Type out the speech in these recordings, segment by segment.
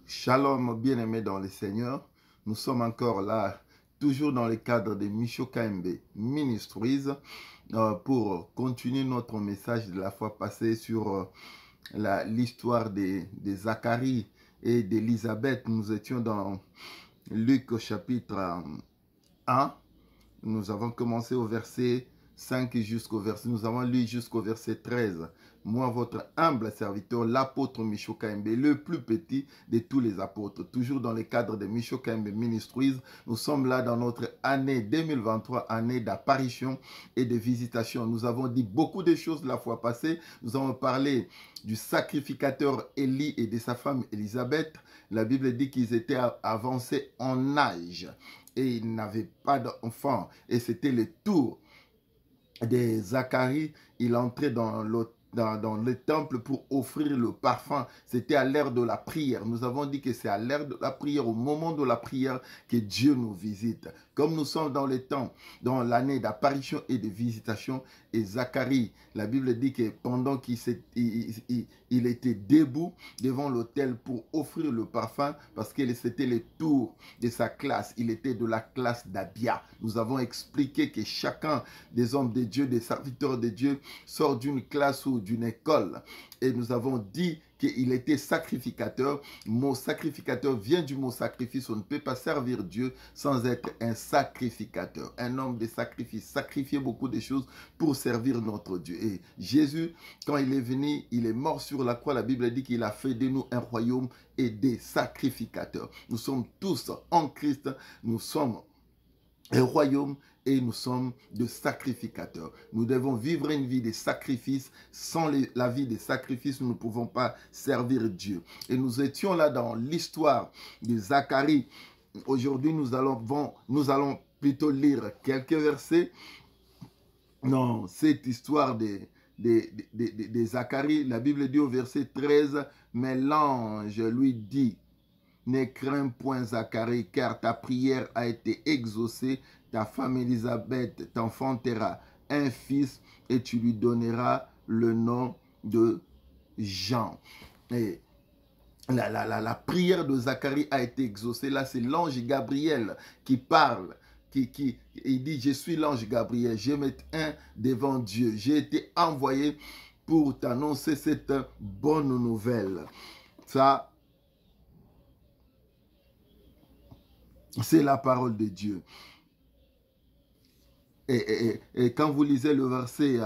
Shalom, bien-aimés dans le Seigneur. Nous sommes encore là, toujours dans le cadre de Micho KMB Ministries, pour continuer notre message de la fois passée sur l'histoire de Zacharie et d'Élisabeth. Nous étions dans Luc au chapitre 1. Nous avons commencé au verset 5 jusqu'au verset, nous avons lu jusqu'au verset 13. Moi, votre humble serviteur, l'apôtre Micho KMB, le plus petit de tous les apôtres, toujours dans le cadre de Micho KMB Ministries. Nous sommes là dans notre année 2023, année d'apparition et de visitation. Nous avons dit beaucoup de choses la fois passée. Nous avons parlé du sacrificateur Élie et de sa femme Élisabeth. La Bible dit qu'ils étaient avancés en âge et ils n'avaient pas d'enfants. Et c'était le tour de Zacharie. Il entrait dans le temple pour offrir le parfum. C'était à l'heure de la prière. Nous avons dit que c'est à l'heure de la prière, au moment de la prière, que Dieu nous visite. Comme nous sommes dans le temps, dans l'année d'apparition et de visitation, et Zacharie, la Bible dit que pendant qu'il était debout devant l'autel pour offrir le parfum, parce que c'était le tour de sa classe, il était de la classe d'Abia. Nous avons expliqué que chacun des hommes de Dieu, des serviteurs de Dieu, sort d'une classe ou d'une école. Et nous avons dit qu'il était sacrificateur. Le mot sacrificateur vient du mot sacrifice. On ne peut pas servir Dieu sans être un sacrificateur. Un homme de sacrifice. Sacrifier beaucoup de choses pour servir notre Dieu. Et Jésus, quand il est venu, il est mort sur la croix. La Bible dit qu'il a fait de nous un royaume et des sacrificateurs. Nous sommes tous en Christ. Nous sommes un royaume et nous sommes de sacrificateurs. Nous devons vivre une vie de sacrifice. Sans la vie de sacrifice, nous ne pouvons pas servir Dieu. Et nous étions là dans l'histoire de Zacharie. Aujourd'hui, nous allons plutôt lire quelques versets dans cette histoire de Zacharie. La Bible dit au verset 13, « Mais l'ange lui dit, ne crains point Zacharie, car ta prière a été exaucée. Ta femme Élisabeth t'enfantera un fils et tu lui donneras le nom de Jean. » Et la prière de Zacharie a été exaucée. Là, c'est l'ange Gabriel qui parle. Il dit, je suis l'ange Gabriel, je me tiens devant Dieu. J'ai été envoyé pour t'annoncer cette bonne nouvelle. Ça, c'est la parole de Dieu. Et quand vous lisez le verset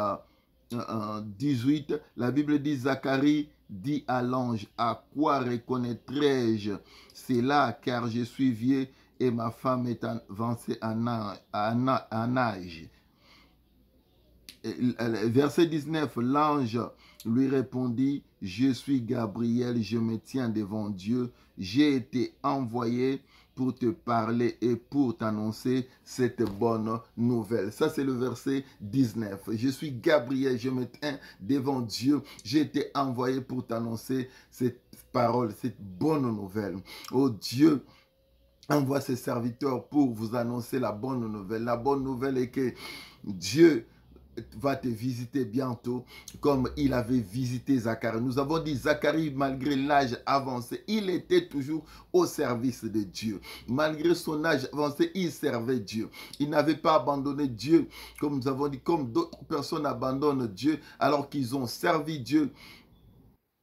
18, la Bible dit, Zacharie dit à l'ange, à quoi reconnaîtrai-je cela, car je suis vieux et ma femme est avancée en âge. Verset 19, l'ange lui répondit, je suis Gabriel, je me tiens devant Dieu, j'ai été envoyé pour te parler et pour t'annoncer cette bonne nouvelle. Ça, c'est le verset 19. Je suis Gabriel, je me tiens devant Dieu. J'ai été envoyé pour t'annoncer cette parole, cette bonne nouvelle. Oh Dieu, envoie ses serviteurs pour vous annoncer la bonne nouvelle. La bonne nouvelle est que Dieu va te visiter bientôt comme il avait visité Zacharie. Nous avons dit Zacharie, malgré l'âge avancé, il était toujours au service de Dieu. Malgré son âge avancé, il servait Dieu. Il n'avait pas abandonné Dieu, comme nous avons dit, comme d'autres personnes abandonnent Dieu alors qu'ils ont servi Dieu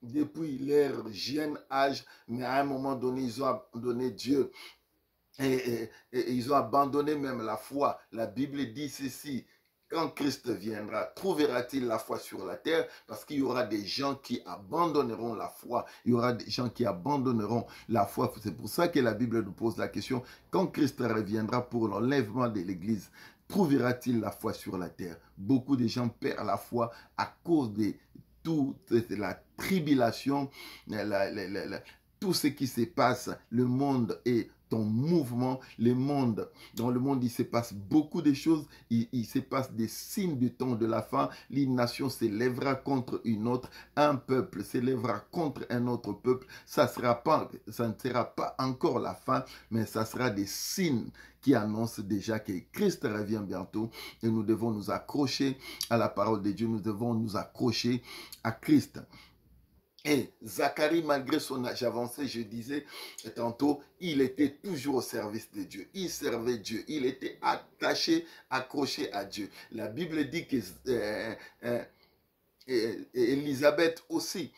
depuis leur jeune âge, mais à un moment donné, ils ont abandonné Dieu. Et ils ont abandonné même la foi. La Bible dit ceci, quand Christ viendra, trouvera-t-il la foi sur la terre? Parce qu'il y aura des gens qui abandonneront la foi. Il y aura des gens qui abandonneront la foi. C'est pour ça que la Bible nous pose la question, quand Christ reviendra pour l'enlèvement de l'Église, trouvera-t-il la foi sur la terre? Beaucoup de gens perdent la foi à cause de toute la tribulation, tout ce qui se passe. Le monde est en mouvement, dans le monde il se passe beaucoup de choses, il se passe des signes du temps de la fin. Une nation s'élèvera contre une autre, un peuple s'élèvera contre un autre peuple. Ça ne sera pas encore la fin, mais ça sera des signes qui annoncent déjà que Christ revient bientôt et nous devons nous accrocher à la parole de Dieu, nous devons nous accrocher à Christ. Et Zacharie, malgré son âge avancé, je disais tantôt, il était toujours au service de Dieu. Il servait Dieu. Il était attaché, accroché à Dieu. La Bible dit que Élisabeth aussi.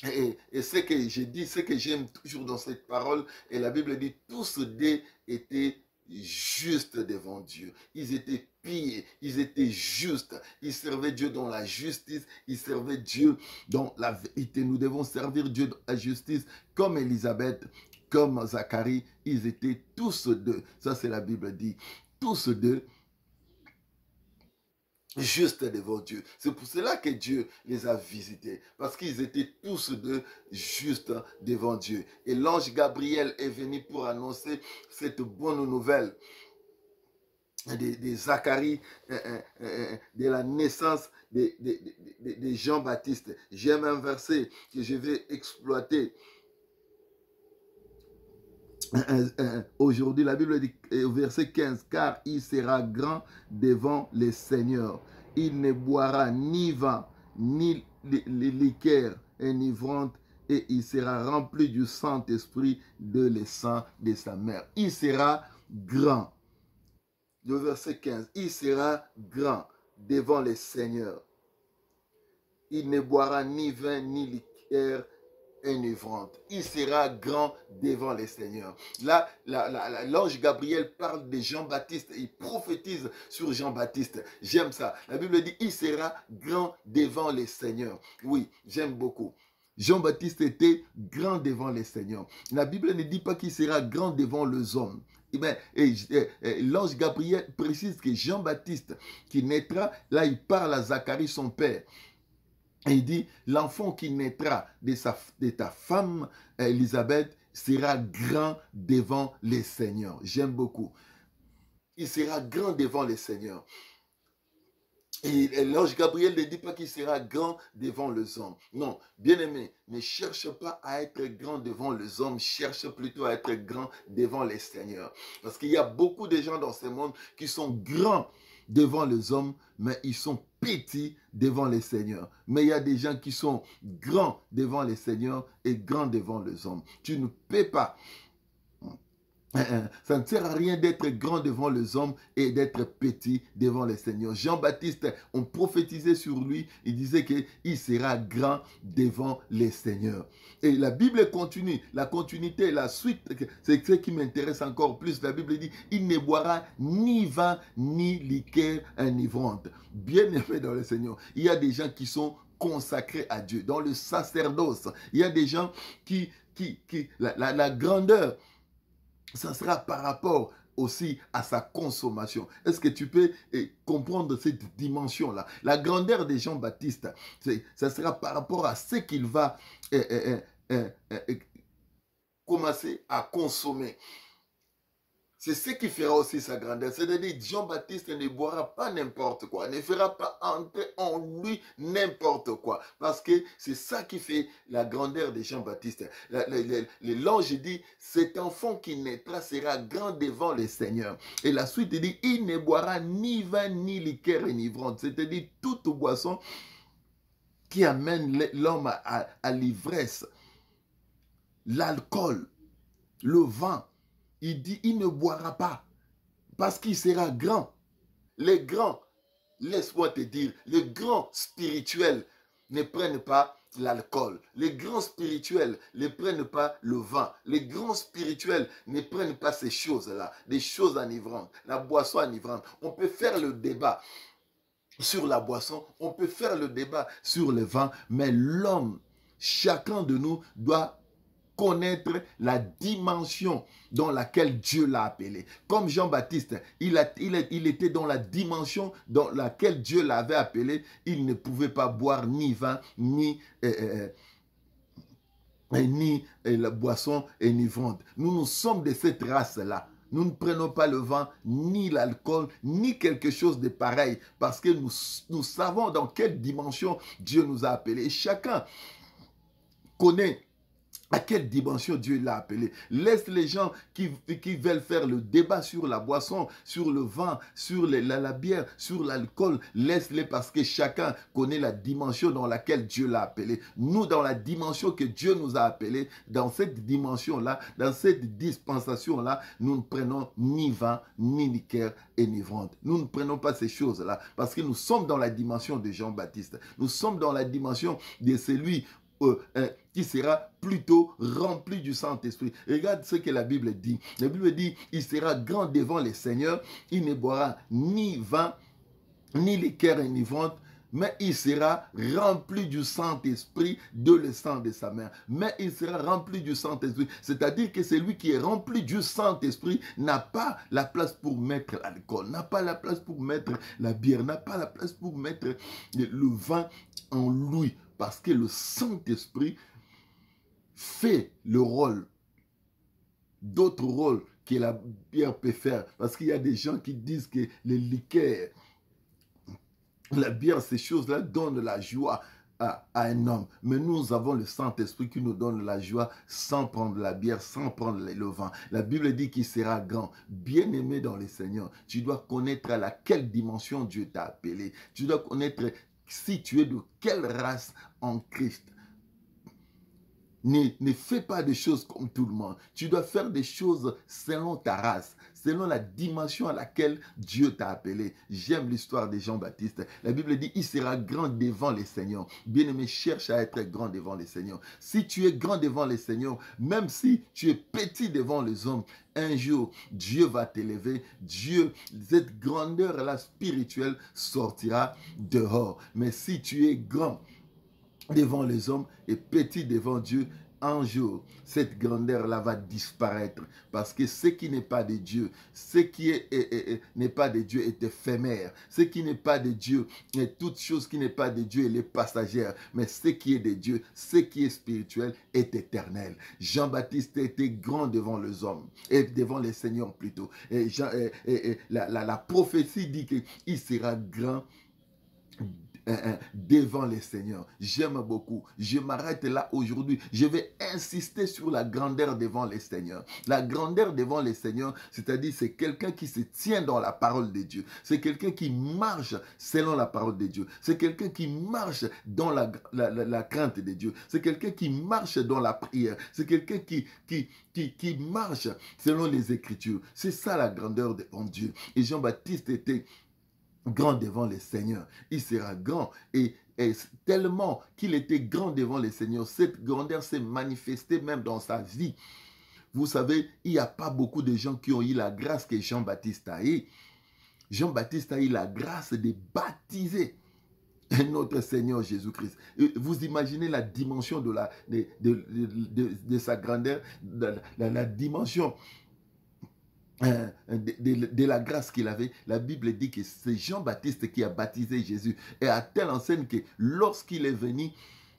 Et ce que j'ai dit, ce que j'aime toujours dans cette parole, et la Bible dit, tous deux étaient justes devant Dieu. Ils étaient pieux, ils étaient justes. Ils servaient Dieu dans la justice, ils servaient Dieu dans la vérité. Nous devons servir Dieu dans la justice comme Élisabeth, comme Zacharie. Ils étaient tous deux. Ça, c'est la Bible dit. Tous deux juste devant Dieu. C'est pour cela que Dieu les a visités, parce qu'ils étaient tous deux justes devant Dieu. Et l'ange Gabriel est venu pour annoncer cette bonne nouvelle de Zacharie, de la naissance de Jean-Baptiste. J'aime un verset que je vais exploiter. Aujourd'hui, la Bible dit au verset 15, car il sera grand devant les seigneurs. Il ne boira ni vin, ni liqueur enivrante, et il sera rempli du Saint-Esprit de l'essence de sa mère. Il sera grand. Le verset 15, il sera grand devant les seigneurs. Il ne boira ni vin, ni liqueur enivrante. Il sera grand devant les seigneurs. Là, l'ange Gabriel parle de Jean-Baptiste. Il prophétise sur Jean-Baptiste. J'aime ça. La Bible dit, il sera grand devant les seigneurs. Oui, j'aime beaucoup. Jean-Baptiste était grand devant les seigneurs. La Bible ne dit pas qu'il sera grand devant les hommes. L'ange Gabriel précise que Jean-Baptiste qui naîtra, là il parle à Zacharie son père. Et il dit, l'enfant qui naîtra de ta femme, Élisabeth, sera grand devant les seigneurs. J'aime beaucoup. Il sera grand devant les seigneurs. Et l'ange Gabriel ne dit pas qu'il sera grand devant les hommes. Non, bien-aimé, ne cherche pas à être grand devant les hommes, cherche plutôt à être grand devant les seigneurs. Parce qu'il y a beaucoup de gens dans ce monde qui sont grands devant les hommes, mais ils sont petits devant les seigneurs. Mais il y a des gens qui sont grands devant les seigneurs et grands devant les hommes. Tu ne peux pas. Ça ne sert à rien d'être grand devant les hommes et d'être petit devant les seigneurs. Jean-Baptiste, on prophétisait sur lui, il disait qu'il sera grand devant les seigneurs. Et la Bible continue, la continuité, la suite, c'est ce qui m'intéresse encore plus. La Bible dit, il ne boira ni vin ni liqueur enivrante. Bien aimé dans le Seigneur, il y a des gens qui sont consacrés à Dieu, dans le sacerdoce. Il y a des gens qui la grandeur, ça sera par rapport aussi à sa consommation. Est-ce que tu peux comprendre cette dimension-là? La grandeur de Jean-Baptiste, ça sera par rapport à ce qu'il va commencer à consommer. C'est ce qui fera aussi sa grandeur. C'est-à-dire, Jean-Baptiste ne boira pas n'importe quoi, ne fera pas entrer en lui n'importe quoi. Parce que c'est ça qui fait la grandeur de Jean-Baptiste. L'ange dit, cet enfant qui naîtra sera grand devant le Seigneur. Et la suite dit, il ne boira ni vin ni liqueur enivrante. C'est-à-dire, toute boisson qui amène l'homme à l'ivresse, l'alcool, le vin. Il dit, il ne boira pas parce qu'il sera grand. Les grands, laisse-moi te dire, les grands spirituels ne prennent pas l'alcool. Les grands spirituels ne prennent pas le vin. Les grands spirituels ne prennent pas ces choses-là, des choses enivrantes, la boisson enivrante. On peut faire le débat sur la boisson, on peut faire le débat sur le vin, mais l'homme, chacun de nous doit connaître la dimension dans laquelle Dieu l'a appelé. Comme Jean-Baptiste, il était dans la dimension dans laquelle Dieu l'avait appelé. Il ne pouvait pas boire ni vin, ni la boisson enivrante. Nous sommes de cette race-là. Nous ne prenons pas le vin, ni l'alcool, ni quelque chose de pareil, parce que nous savons dans quelle dimension Dieu nous a appelés. Et chacun connaît À quelle dimension Dieu l'a appelé? Laisse les gens qui veulent faire le débat sur la boisson, sur le vin, sur la bière, sur l'alcool. Laisse-les parce que chacun connaît la dimension dans laquelle Dieu l'a appelé. Nous, dans la dimension que Dieu nous a appelé, dans cette dimension-là, dans cette dispensation-là, nous ne prenons ni vin, ni liqueur enivrante. Nous ne prenons pas ces choses-là parce que nous sommes dans la dimension de Jean-Baptiste. Nous sommes dans la dimension de celui qui sera plutôt rempli du Saint-Esprit. Regarde ce que la Bible dit. La Bible dit, il sera grand devant les seigneurs, il ne boira ni vin, ni liqueur enivrante, mais il sera rempli du Saint-Esprit de le sang de sa mère. Mais il sera rempli du Saint-Esprit. C'est-à-dire que celui qui est rempli du Saint-Esprit n'a pas la place pour mettre l'alcool, n'a pas la place pour mettre la bière, n'a pas la place pour mettre le vin en lui. Parce que le Saint-Esprit fait le rôle, d'autres rôles que la bière peut faire. Parce qu'il y a des gens qui disent que les liqueurs, la bière, ces choses-là donnent la joie à un homme. Mais nous avons le Saint-Esprit qui nous donne la joie sans prendre la bière, sans prendre le vin. La Bible dit qu'il sera grand, bien-aimé dans le Seigneur. Tu dois connaître à laquelle dimension Dieu t'a appelé. Tu dois connaître si tu es de quelle race en Christ. Ne fais pas des choses comme tout le monde. Tu dois faire des choses selon ta race, selon la dimension à laquelle Dieu t'a appelé. J'aime l'histoire de Jean-Baptiste. La Bible dit, il sera grand devant les seigneurs. Bien-aimé, cherche à être grand devant les seigneurs. Si tu es grand devant les seigneurs, même si tu es petit devant les hommes, un jour, Dieu va t'élever. Dieu, cette grandeur-là spirituelle sortira dehors. Mais si tu es grand devant les hommes et petit devant Dieu, un jour, cette grandeur-là va disparaître. Parce que ce qui n'est pas de Dieu, ce qui n'est pas de Dieu est éphémère. Ce qui n'est pas de Dieu, et toute chose qui n'est pas de Dieu, elle est passagère. Mais ce qui est de Dieu, ce qui est spirituel, est éternel. Jean-Baptiste était grand devant les hommes, et devant les seigneurs plutôt. La prophétie dit qu'il sera grand devant les seigneurs. J'aime beaucoup. Je m'arrête là aujourd'hui. Je vais insister sur la grandeur devant les seigneurs. La grandeur devant les seigneurs, c'est-à-dire c'est quelqu'un qui se tient dans la parole de Dieu. C'est quelqu'un qui marche selon la parole de Dieu. C'est quelqu'un qui marche dans la crainte de Dieu. C'est quelqu'un qui marche dans la prière. C'est quelqu'un qui marche selon les Écritures. C'est ça la grandeur devant Dieu. Et Jean-Baptiste était grand devant les seigneurs. Il sera grand et tellement qu'il était grand devant les seigneurs, cette grandeur s'est manifestée même dans sa vie. Vous savez, il n'y a pas beaucoup de gens qui ont eu la grâce que Jean-Baptiste a eu. Jean-Baptiste a eu la grâce de baptiser notre Seigneur Jésus-Christ. Vous imaginez la dimension de sa grandeur, la dimension de la grâce qu'il avait. La Bible dit que c'est Jean-Baptiste qui a baptisé Jésus. Et à telle enseigne que lorsqu'il est venu,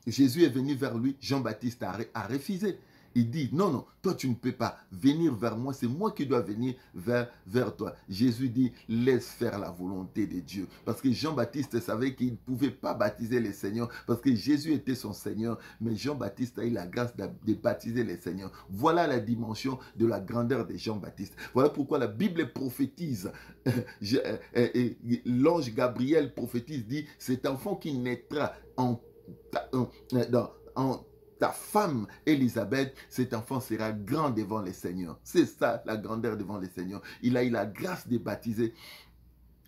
Jésus est venu vers lui, Jean-Baptiste a refusé. Il dit, non, non, toi tu ne peux pas venir vers moi, c'est moi qui dois venir vers toi. Jésus dit, laisse faire la volonté de Dieu. Parce que Jean-Baptiste savait qu'il ne pouvait pas baptiser les seigneurs, parce que Jésus était son Seigneur, mais Jean-Baptiste a eu la grâce de baptiser les seigneurs. Voilà la dimension de la grandeur de Jean-Baptiste. Voilà pourquoi la Bible prophétise, l'ange Gabriel prophétise, dit, cet enfant qui naîtra en ta femme, Élisabeth, cet enfant sera grand devant les seigneurs. C'est ça, la grandeur devant les seigneurs. Il a eu la grâce de baptiser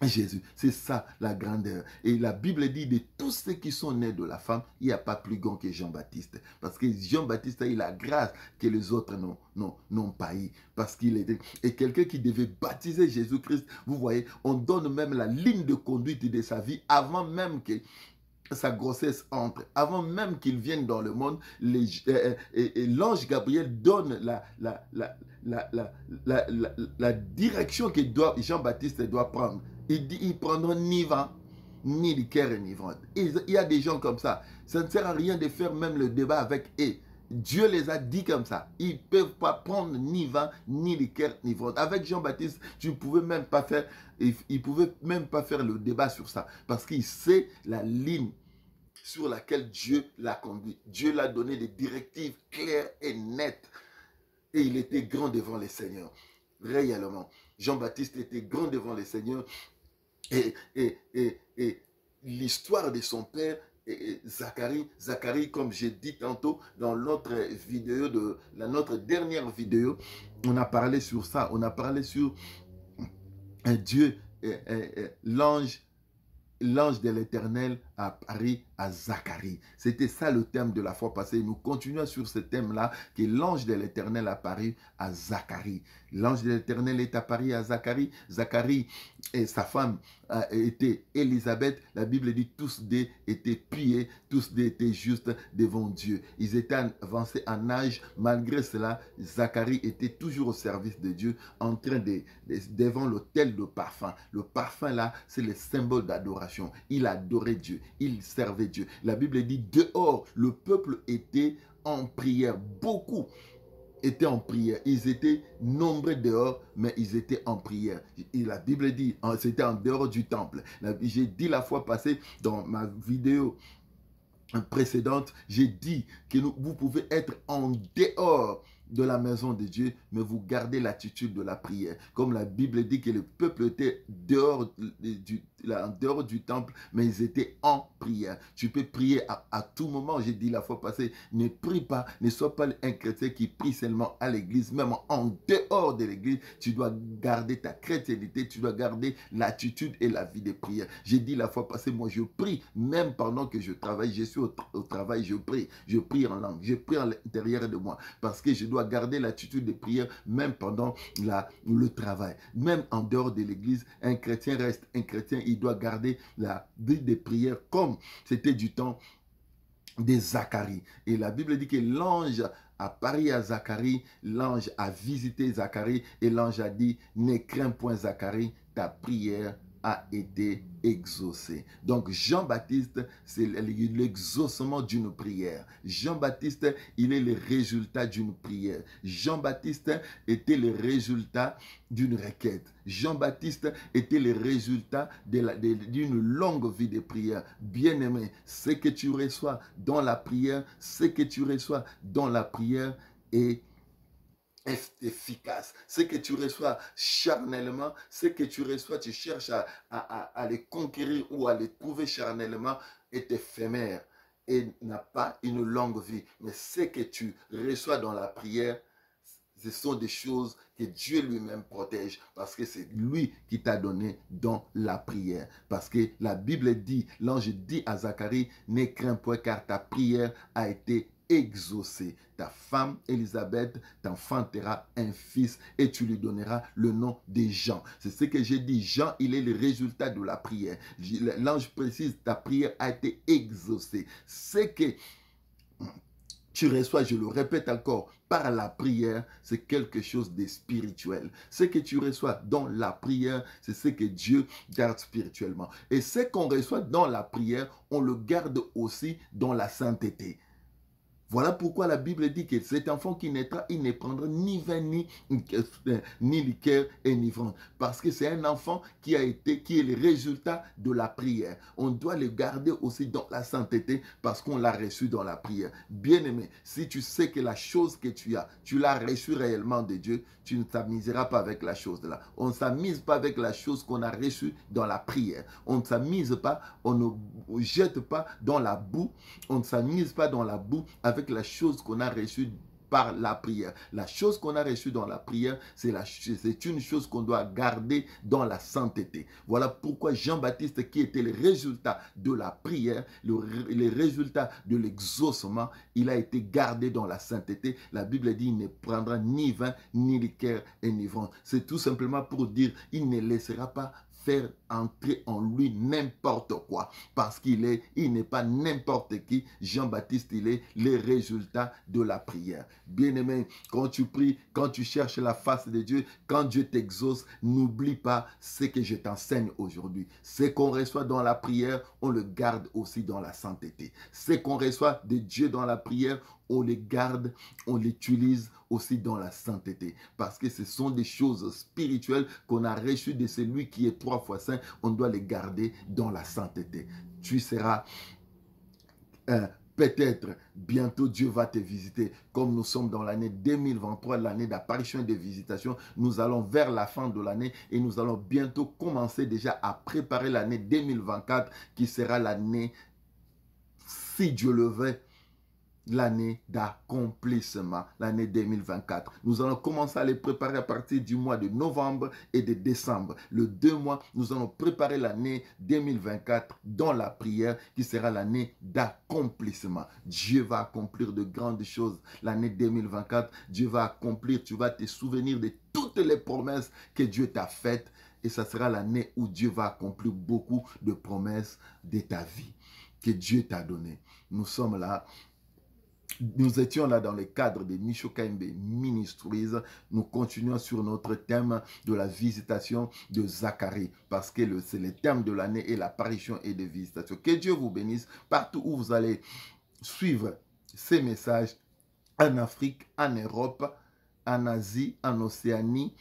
Jésus. C'est ça, la grandeur. Et la Bible dit, de tous ceux qui sont nés de la femme, il n'y a pas plus grand que Jean-Baptiste. Parce que Jean-Baptiste a eu la grâce que les autres n'ont pas eu. Parce qu'il était quelqu'un qui devait baptiser Jésus-Christ. Vous voyez, on donne même la ligne de conduite de sa vie avant même que sa grossesse entre, avant même qu'il vienne dans le monde. L'ange Gabriel donne la direction que Jean-Baptiste doit prendre. Il dit, il prendra ni vin, ni liqueur enivrante. Il y a des gens comme ça. Ça ne sert à rien de faire même le débat avec eux. Dieu les a dit comme ça. Ils ne peuvent pas prendre ni vin, ni liqueur enivrante. Avec Jean-Baptiste, tu ne pouvais même pas faire, il pouvait même pas faire le débat sur ça. Parce qu'il sait la ligne sur laquelle Dieu l'a conduit. Dieu l'a donné des directives claires et nettes. Et il était grand devant les seigneurs. Réellement. Jean-Baptiste était grand devant les seigneurs. Et l'histoire de son père, Zacharie, comme j'ai dit tantôt dans notre vidéo, notre dernière vidéo, on a parlé sur ça. On a parlé sur Dieu, l'ange de l'Éternel apparut à Zacharie. C'était ça le thème de la fois passée. Nous continuons sur ce thème-là, que l'ange de l'Éternel apparut à Zacharie. L'ange de l'Éternel est apparu à Zacharie. Zacharie et sa femme étaient Élisabeth. La Bible dit tous deux étaient pieux, tous deux étaient justes devant Dieu. Ils étaient avancés en âge. Malgré cela, Zacharie était toujours au service de Dieu, en train devant l'autel de parfum. Le parfum là, c'est le symbole d'adoration. Il adorait Dieu, il servait Dieu. La Bible dit dehors, le peuple était en prière. Beaucoup étaient en prière. Ils étaient nombreux dehors, mais ils étaient en prière. Et la Bible dit, c'était en dehors du temple. J'ai dit la fois passée dans ma vidéo précédente, j'ai dit que vous pouvez être en dehors de la maison de Dieu, mais vous gardez l'attitude de la prière. Comme la Bible dit que le peuple était dehors du temple, mais ils étaient en prière. Tu peux prier à tout moment. J'ai dit la fois passée, ne prie pas, ne sois pas un chrétien qui prie seulement à l'église, même en dehors de l'église. Tu dois garder ta chrétienté, tu dois garder l'attitude et la vie de prière. J'ai dit la fois passée, moi je prie, même pendant que je travaille, je suis au travail, je prie en langue, je prie à l'intérieur de moi, parce que je dois garder l'attitude de prière même pendant le travail. Même en dehors de l'église, un chrétien reste un chrétien, il doit garder la vie de prière comme c'était du temps de Zacharie. Et la Bible dit que l'ange apparut à Zacharie, l'ange a visité Zacharie et l'ange a dit, ne crains point Zacharie, ta prière a été exaucé. Donc Jean-Baptiste, c'est l'exaucement d'une prière. Jean-Baptiste, il est le résultat d'une prière. Jean-Baptiste était le résultat d'une requête. Jean-Baptiste était le résultat d'une longue vie de prière. Bien-aimé, ce que tu reçois dans la prière, ce que tu reçois dans la prière est efficace. Ce que tu reçois charnellement, ce que tu reçois, tu cherches à les conquérir ou à les trouver charnellement, est éphémère et n'a pas une longue vie. Mais ce que tu reçois dans la prière, ce sont des choses que Dieu lui-même protège parce que c'est lui qui t'a donné dans la prière. Parce que la Bible dit, l'ange dit à Zacharie, ne crains point car ta prière a été exaucée. Ta femme Élisabeth t'enfantera un fils et tu lui donneras le nom de Jean. C'est ce que j'ai dit. Jean, il est le résultat de la prière. L'ange précise, ta prière a été exaucée. C'est que tu reçois, je le répète encore, par la prière, c'est quelque chose de spirituel. Ce que tu reçois dans la prière, c'est ce que Dieu garde spirituellement. Et ce qu'on reçoit dans la prière, on le garde aussi dans la sainteté. Voilà pourquoi la Bible dit que cet enfant qui naîtra, il ne prendra ni vin, ni liqueur enivrante. Parce que c'est un enfant qui est le résultat de la prière. On doit le garder aussi dans la sainteté parce qu'on l'a reçu dans la prière. Bien-aimé, si tu sais que la chose que tu l'as reçue réellement de Dieu, tu ne t'amuseras pas avec la chose là. On ne s'amuse pas avec la chose qu'on a reçue dans la prière. On ne s'amuse pas, on ne jette pas dans la boue, on ne s'amuse pas dans la boue avec la chose qu'on a reçue par la prière. La chose qu'on a reçue dans la prière, c'est une chose qu'on doit garder dans la sainteté. Voilà pourquoi Jean-Baptiste, qui était le résultat de la prière, le résultat de l'exaucement, il a été gardé dans la sainteté. La Bible dit, il ne prendra ni vin, ni liqueur enivrante. C'est tout simplement pour dire, il ne laissera pas faire entrer en lui n'importe quoi. Parce il n'est pas n'importe qui. Jean-Baptiste, il est le résultat de la prière. Bien-aimé, quand tu pries, quand tu cherches la face de Dieu, quand Dieu t'exauce, n'oublie pas ce que je t'enseigne aujourd'hui. Ce qu'on reçoit dans la prière, on le garde aussi dans la sainteté. Ce qu'on reçoit de Dieu dans la prière, on les garde, on l'utilise aussi dans la sainteté. Parce que ce sont des choses spirituelles qu'on a reçues de celui qui est 3 fois saint. On doit les garder dans la sainteté. Tu seras Peut-être bientôt Dieu va te visiter. Comme nous sommes dans l'année 2023, l'année d'apparition et de visitation, nous allons vers la fin de l'année et nous allons bientôt commencer déjà à préparer l'année 2024 qui sera l'année, si Dieu le veut, l'année d'accomplissement, l'année 2024. Nous allons commencer à les préparer à partir du mois de novembre et de décembre. Le 2 mois, nous allons préparer l'année 2024 dans la prière qui sera l'année d'accomplissement. Dieu va accomplir de grandes choses. L'année 2024, Dieu va accomplir, tu vas te souvenir de toutes les promesses que Dieu t'a faites et ça sera l'année où Dieu va accomplir beaucoup de promesses de ta vie que Dieu t'a données. Nous sommes là. Nous étions là dans le cadre de Micho KMB Ministries. Nous continuons sur notre thème de la visitation de Zacharie parce que c'est le thème de l'année et l'apparition et de visitation. Que Dieu vous bénisse partout où vous allez suivre ces messages en Afrique, en Europe, en Asie, en Océanie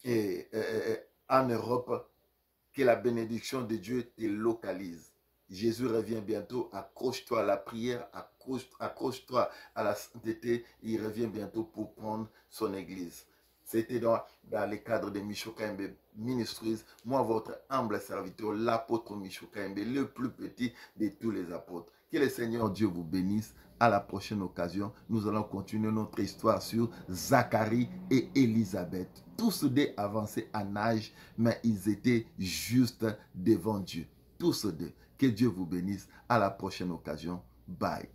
et en Europe. Que la bénédiction de Dieu te localise. Jésus revient bientôt, accroche-toi à la prière, accroche-toi à la sainteté, il revient bientôt pour prendre son église. C'était dans le cadre de Micho KMB Ministries, moi votre humble serviteur, l'apôtre Micho KMB, le plus petit de tous les apôtres. Que le Seigneur Dieu vous bénisse. À la prochaine occasion, nous allons continuer notre histoire sur Zacharie et Élisabeth. Tous deux avancés en âge, mais ils étaient juste devant Dieu. Tous deux. Que Dieu vous bénisse. À la prochaine occasion. Bye.